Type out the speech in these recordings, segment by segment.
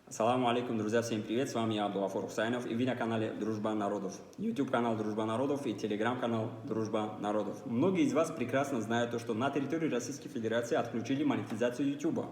Ассаламу алейкум, друзья, всем привет, с вами я, Абдулафор Хусайнов, и вы на канале Дружба народов. YouTube канал Дружба народов и Telegram канал Дружба народов. Многие из вас прекрасно знают то, что на территории Российской Федерации отключили монетизацию YouTube.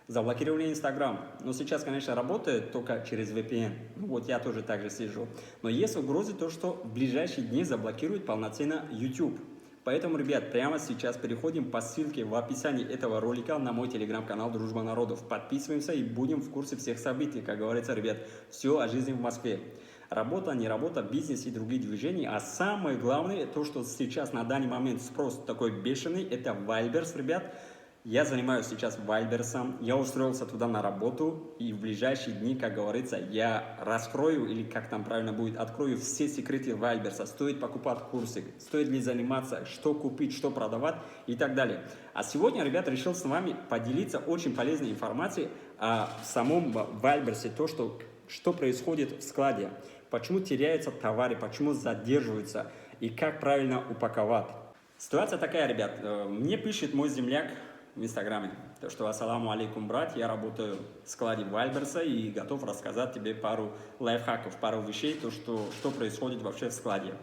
Заблокировали Instagram. Но сейчас, конечно, работает только через VPN. Ну вот я тоже так же сижу. Но есть угрозы то, что в ближайшие дни заблокируют полноценно YouTube. Поэтому, ребят, прямо сейчас переходим по ссылке в описании этого ролика на мой телеграм-канал Дружба народов. Подписываемся и будем в курсе всех событий. Как говорится, ребят, все о жизни в Москве. Работа, не работа, бизнес и другие движения. А самое главное, то, что сейчас на данный момент спрос такой бешеный, это Вайберс, ребят. Я занимаюсь сейчас Вайберсом, я устроился туда на работу, и в ближайшие дни, как говорится, я раскрою, или как там правильно будет, открою все секреты Вайберса. Стоит покупать курсы, стоит ли заниматься, что купить, что продавать и так далее. А сегодня, ребята, решил с вами поделиться очень полезной информацией о самом Вайберсе, то, что происходит в складе, почему теряются товары, почему задерживаются и как правильно упаковать. Ситуация такая, ребят, мне пишет мой земляк в Инстаграме, то что ассаламу алейкум, брат, я работаю в складе Вайберса и готов рассказать тебе пару лайфхаков, пару вещей, то что происходит вообще в складе.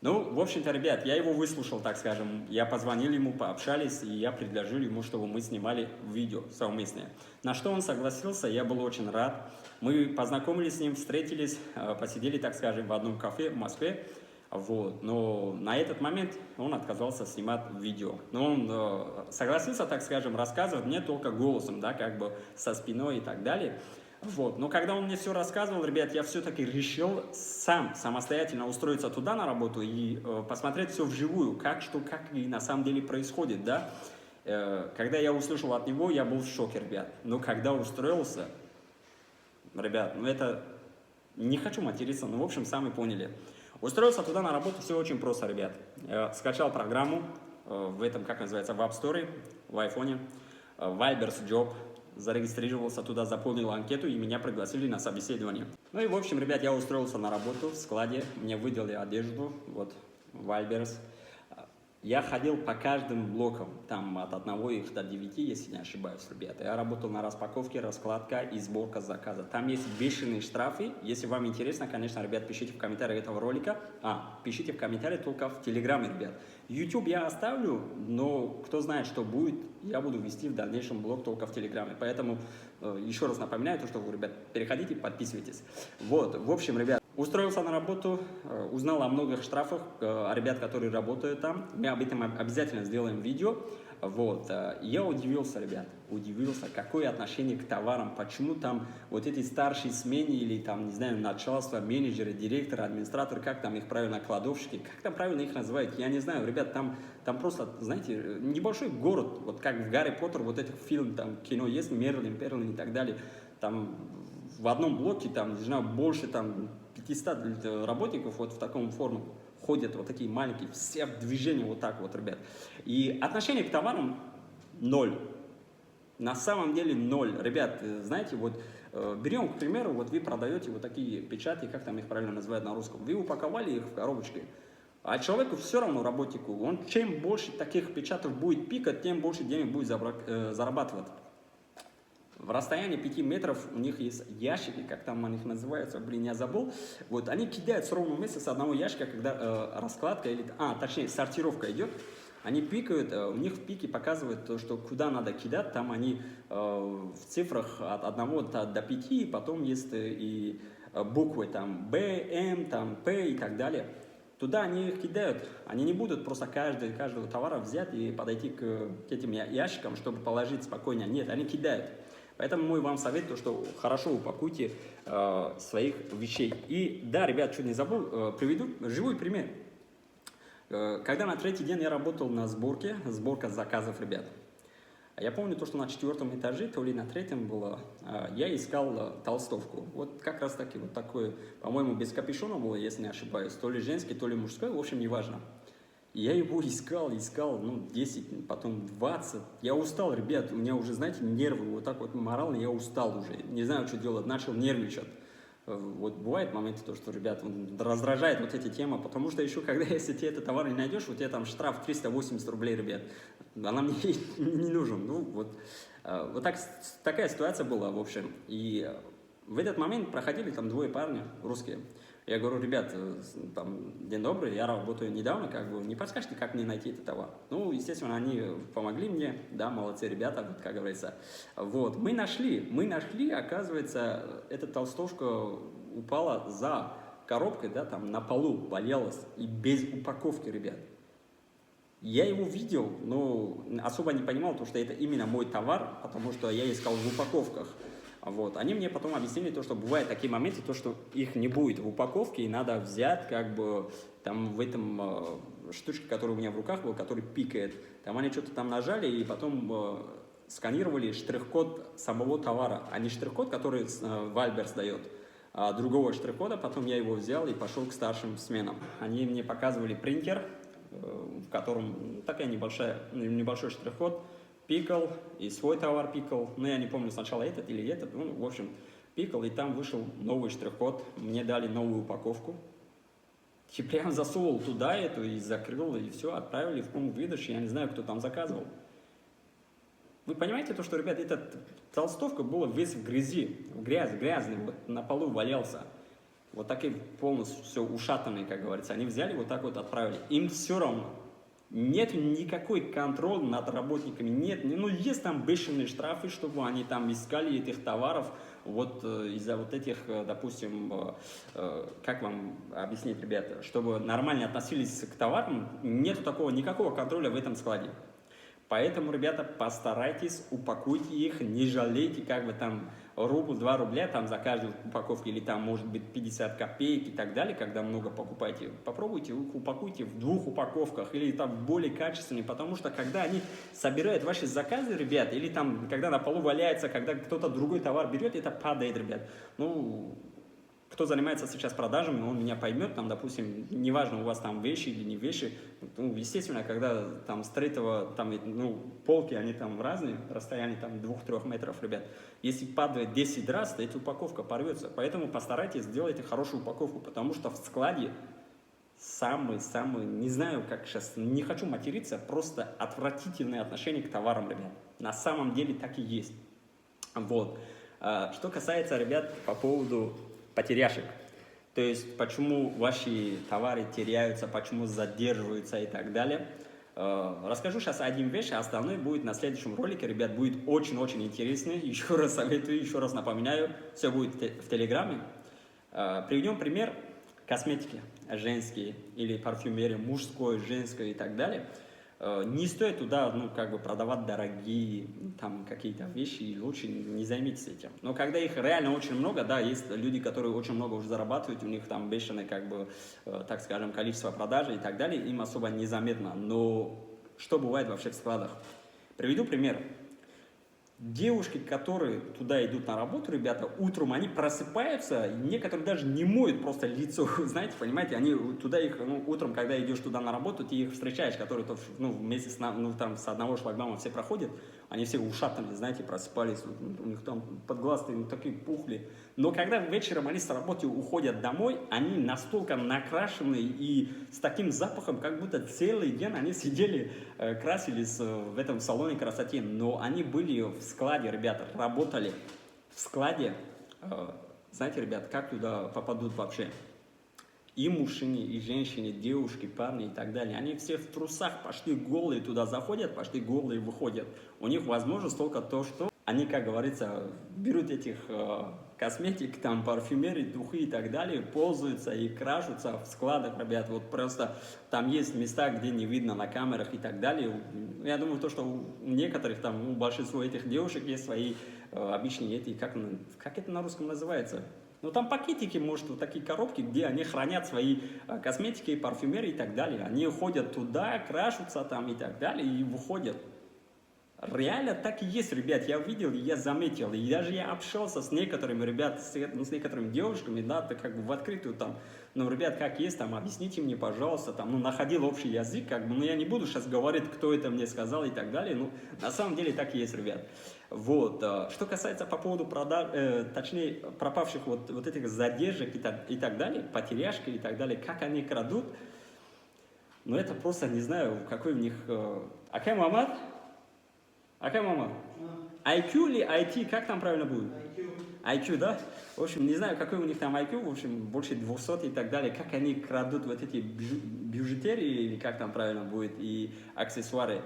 Ну, в общем-то, ребят, я его выслушал, так скажем, я позвонил ему, пообщались, и я предложил ему, чтобы мы снимали видео совместное. На что он согласился, я был очень рад. Мы познакомились с ним, встретились, посидели, так скажем, в одном кафе в Москве. Вот. Но на этот момент он отказался снимать видео. Но он согласился, так скажем, рассказывать мне только голосом, да, как бы со спиной и так далее. Вот. Но когда он мне все рассказывал, ребят, я все-таки решил самостоятельно устроиться туда на работу и посмотреть все вживую, как и на самом деле происходит, да. Когда я услышал от него, я был в шоке, ребят. Но когда устроился, ребят, ну это... Не хочу материться, но в общем, сами поняли. Устроился туда на работу, все очень просто, ребят. Скачал программу в этом, как называется, в App Store, в айфоне, Vibers Job, зарегистрировался туда, заполнил анкету и меня пригласили на собеседование. Ну и в общем, ребят, я устроился на работу в складе, мне выдали одежду, вот, Vibers. Я ходил по каждым блокам, там от 1 их до 9, если не ошибаюсь, ребята. Я работал на распаковке, раскладка и сборка заказа. Там есть бешеные штрафы. Если вам интересно, конечно, ребят, пишите в комментариях этого ролика. Пишите в комментариях только в Телеграме, ребят. YouTube я оставлю, но кто знает, что будет, я буду вести в дальнейшем блог только в Телеграме. Поэтому еще раз напоминаю, то, что вы, ребят, переходите, подписывайтесь. Вот, в общем, ребят. Устроился на работу, узнал о многих штрафах, о ребят, которые работают там. Мы об этом обязательно сделаем видео. Вот. Я удивился, ребят, какое отношение к товарам, почему там вот эти старшие смены или там, не знаю, начальство, менеджеры, директоры, администраторы, как там их правильно, кладовщики, как там правильно их называют, я не знаю, ребят, там просто, знаете, небольшой город, вот как в Гарри Поттер, вот этих фильм, там кино есть, Мерлин, Перлин и так далее, там в одном блоке, там, не знаю, больше там 500 работников вот в таком форме ходят, вот такие маленькие, все в движении вот так вот, ребят. И отношение к товарам ноль. На самом деле ноль. Ребят, знаете, вот берем, к примеру, вот вы продаете вот такие печати, как там их правильно называют на русском, вы упаковали их в коробочки, а человеку все равно, работнику, он чем больше таких печаток будет пикать, тем больше денег будет зарабатывать. В расстоянии 5 метров у них есть ящики, как там они их называются, блин, я забыл. Вот, они кидают с ровного места с одного ящика, когда раскладка, или, точнее, сортировка идет. Они пикают, у них в пике показывают то, что куда надо кидать, там они в цифрах от 1 до 5, потом есть и буквы, там, Б, М, там, П и так далее. Туда они их кидают, они не будут просто каждого товара взять и подойти к этим ящикам, чтобы положить спокойно. Нет, они кидают. Поэтому мой вам совет, то, что хорошо упакуйте своих вещей. И да, ребят, чуть не забыл, приведу живой пример. Когда на 3-й день я работал на сборка заказов, ребят. Я помню то, что на 4-м этаже, то ли на 3-м было, я искал толстовку. Вот как раз таки, вот такое, по-моему, без капюшона было, если не ошибаюсь. То ли женский, то ли мужской, в общем, неважно. Я его искал, ну, 10, потом 20. Я устал, ребят, у меня уже, знаете, нервы, вот так вот морально я устал уже. Не знаю, что делать, начал нервничать. Вот бывает моменты, то, что, ребят, раздражает вот эти темы, потому что еще, когда, если ты этот товар не найдешь, у тебя там штраф 380 рублей, ребят. она мне не нужен. Ну, вот, вот такая ситуация была, в общем. И в этот момент проходили там двое парня русские. Я говорю, ребят, там, день добрый, я работаю недавно, как бы, не подскажете, как мне найти этот товар? Ну, естественно, они помогли мне, да, молодцы ребята, вот, как говорится. Вот, мы нашли, оказывается, эта толстовка упала за коробкой, да, там, на полу валялась, и без упаковки, ребят. Я его видел, но особо не понимал, потому что это именно мой товар, потому что я искал в упаковках. Вот. Они мне потом объяснили то, что бывают такие моменты, то, что их не будет в упаковке, и надо взять, как бы, там, в этом штучке, которая у меня в руках была, который пикает. Там они что-то там нажали, и потом сканировали штрих-код самого товара, а не штрих-код, который Вальберс дает. А другого штрих-кода, потом я его взял и пошел к старшим сменам. Они мне показывали принтер, в котором такая небольшой штрих-код, пикал, и свой товар пикал, ну я не помню сначала этот или этот, ну в общем пикал, и там вышел новый штрих-код, мне дали новую упаковку, и прям засунул туда эту и закрыл, и все, отправили в пункт выдачи, я не знаю, кто там заказывал. Вы понимаете то, что, ребят, эта толстовка была весь в грязи, грязный, вот на полу валялся. Вот такие полностью все ушатанные, как говорится. Они взяли, вот так вот отправили. Им все равно. Нет никакой контроля над работниками, нет, ну есть там бешеные штрафы, чтобы они там искали этих товаров, вот из-за вот этих, допустим, как вам объяснить, ребята, чтобы нормально относились к товарам, нету такого, никакого контроля в этом складе. Поэтому, ребята, постарайтесь, упакуйте их, не жалейте, как бы там рубль, 2 рубля там за каждую упаковку, или там может быть 50 копеек и так далее, когда много покупаете. Попробуйте, упакуйте в 2 упаковках или там более качественные, потому что когда они собирают ваши заказы, ребят, или там, когда на полу валяется, когда кто-то другой товар берет, это падает, ребят. Ну, кто занимается сейчас продажами, он меня поймет, там, допустим, неважно, у вас там вещи или не вещи, ну, естественно, когда там с третьего, там, ну, полки, они там разные, расстояние там 2-3 метров, ребят, если падает 10 раз, то эта упаковка порвется, поэтому постарайтесь, сделайте хорошую упаковку, потому что в складе самый, не знаю, как сейчас, не хочу материться, просто отвратительное отношение к товарам, ребят, на самом деле так и есть, вот. Что касается, ребят, по поводу потеряшек. То есть, почему ваши товары теряются, почему задерживаются и так далее. Расскажу сейчас один вещь, а остальное будет на следующем ролике. Ребят, будет очень-очень интересно. Еще раз советую, еще раз напоминаю, все будет в Телеграме. Приведем пример косметики женские или парфюмерии мужской, женской и так далее. Не стоит туда, ну, как бы продавать дорогие там какие-то вещи, и лучше не займитесь этим. Но когда их реально очень много, да, есть люди, которые очень много уже зарабатывают, у них там бешеное, как бы, так скажем, количество продаж и так далее, им особо незаметно. Но что бывает вообще в складах? Приведу пример. Девушки, которые туда идут на работу, ребята, утром они просыпаются, и некоторые даже не моют просто лицо, знаете, понимаете, они туда их, ну, утром, когда идешь туда на работу, ты их встречаешь, которые, ну, вместе с, ну, там, с одного шлагбаума все проходят, они все ушатаны, знаете, просыпались, у них там под глаз такие пухли, но когда вечером они с работы уходят домой, они настолько накрашены и с таким запахом, как будто целый день они сидели, красились в этом салоне красоты, но они были в складе, ребята, работали в складе. Знаете, ребят, как туда попадут вообще? И мужчины, и женщины, девушки, парни и так далее. Они все в трусах, почти голые туда заходят, почти голые выходят. У них возможность только то, что они, как говорится, берут этих косметик, там, парфюмерии, духи и так далее, пользуются и крашутся в складах, ребят. Вот просто там есть места, где не видно на камерах и так далее. Я думаю, то, что у некоторых, там, у большинства этих девушек есть свои обычные эти, как это на русском называется? Ну, там пакетики, может, вот такие коробки, где они хранят свои косметики, парфюмерии и так далее. Они ходят туда, крашутся там и так далее, и выходят. Реально так и есть, ребят, я видел, я заметил, и даже я общался с некоторыми, ребят, с некоторыми девушками, да, так как бы в открытую там, ну, ребят, как есть, там, объясните мне, пожалуйста, там, ну, находил общий язык, как бы, ну, я не буду сейчас говорить, кто это мне сказал и так далее, ну, на самом деле так и есть, ребят. Вот, что касается по поводу продаж, точнее, пропавших вот этих задержек и так далее, потеряшки и так далее, как они крадут, Но это просто не знаю, какой у них... Акай Мамад? Акай Мамад? IQ или IT, как там правильно будет? IQ, да? В общем, не знаю, какой у них там IQ, в общем, больше 200 и так далее. Как они крадут вот эти бижутерии, или как там правильно будет, и аксессуары.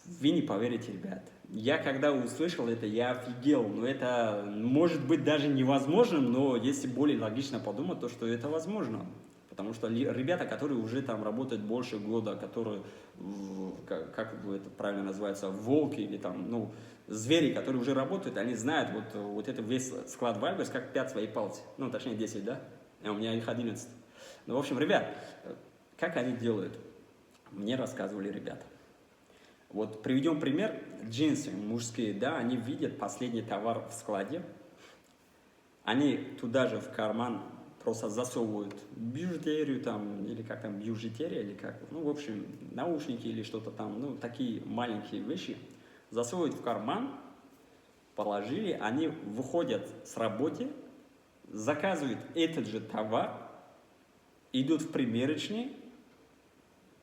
Вы не поверите, ребят. Я когда услышал это, я офигел. Но это может быть даже невозможным, но если более логично подумать, то что это возможно. Потому что ребята, которые уже там работают больше года, которые, как это правильно называется, волки или там, ну, звери, которые уже работают, они знают вот это весь склад Вайберс как 5 своих пальцев. Ну, точнее 10, да? А у меня их 11. Ну, в общем, ребят, как они делают? Мне рассказывали ребята. Вот приведем пример. Джинсы мужские, да, они видят последний товар в складе. Они туда же в карман просто засовывают бижутерию там, или как там, бижутерия, или как, ну, в общем, наушники или что-то там, ну, такие маленькие вещи, засовывают в карман, положили, они выходят с работы, заказывают этот же товар, идут в примерочный,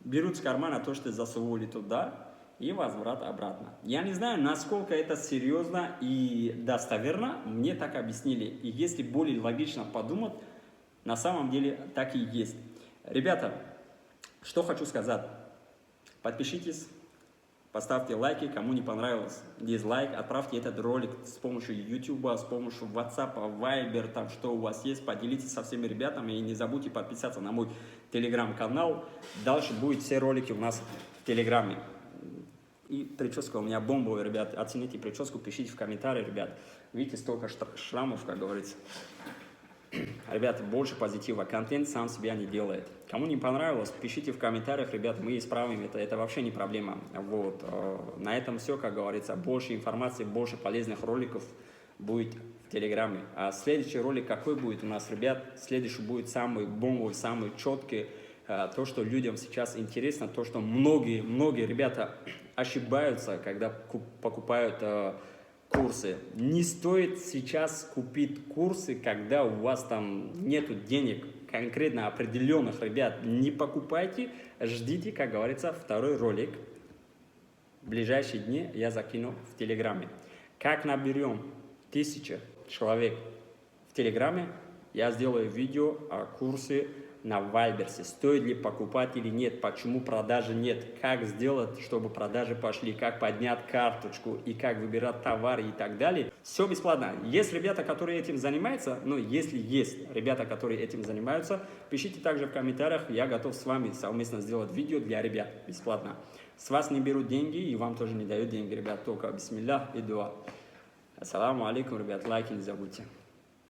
берут с кармана то, что засовывали туда, и возврат обратно. Я не знаю, насколько это серьезно и достоверно, мне так объяснили. И если более логично подумать, на самом деле так и есть. Ребята, что хочу сказать. Подпишитесь, поставьте лайки, кому не понравилось, дизлайк, отправьте этот ролик с помощью YouTube, с помощью WhatsApp, Viber, там что у вас есть, поделитесь со всеми ребятами и не забудьте подписаться на мой телеграм-канал. Дальше будут все ролики у нас в телеграме. И прическа у меня бомбовая, ребят. Оцените прическу, пишите в комментарии, ребят. Видите, столько шрамов, как говорится. Ребята, больше позитива. Контент сам себя не делает. Кому не понравилось, пишите в комментариях, ребят, мы исправим это. Это вообще не проблема. Вот. На этом все, как говорится. Больше информации, больше полезных роликов будет в Телеграме. А следующий ролик какой будет у нас, ребят? Следующий будет самый бомбовый, самый четкий. То, что людям сейчас интересно, то, что многие ребята ошибаются, когда покупают курсы. Не стоит сейчас купить курсы, когда у вас там нету денег конкретно определенных, ребят. Не покупайте, ждите, как говорится, второй ролик. В ближайшие дни я закину в Телеграме. Как наберем 1000 человек в Телеграме, я сделаю видео о курсе на Вайберсе. Стоит ли покупать или нет, почему продажи нет, как сделать, чтобы продажи пошли, как поднять карточку и как выбирать товары и так далее. Все бесплатно. Есть ребята, которые этим занимаются, но если есть ребята, которые этим занимаются, пишите также в комментариях, я готов с вами совместно сделать видео для ребят бесплатно. С вас не берут деньги и вам тоже не дают деньги, ребят, только бисмиллах и дуа. Ассаламу алейкум, ребят, лайки не забудьте.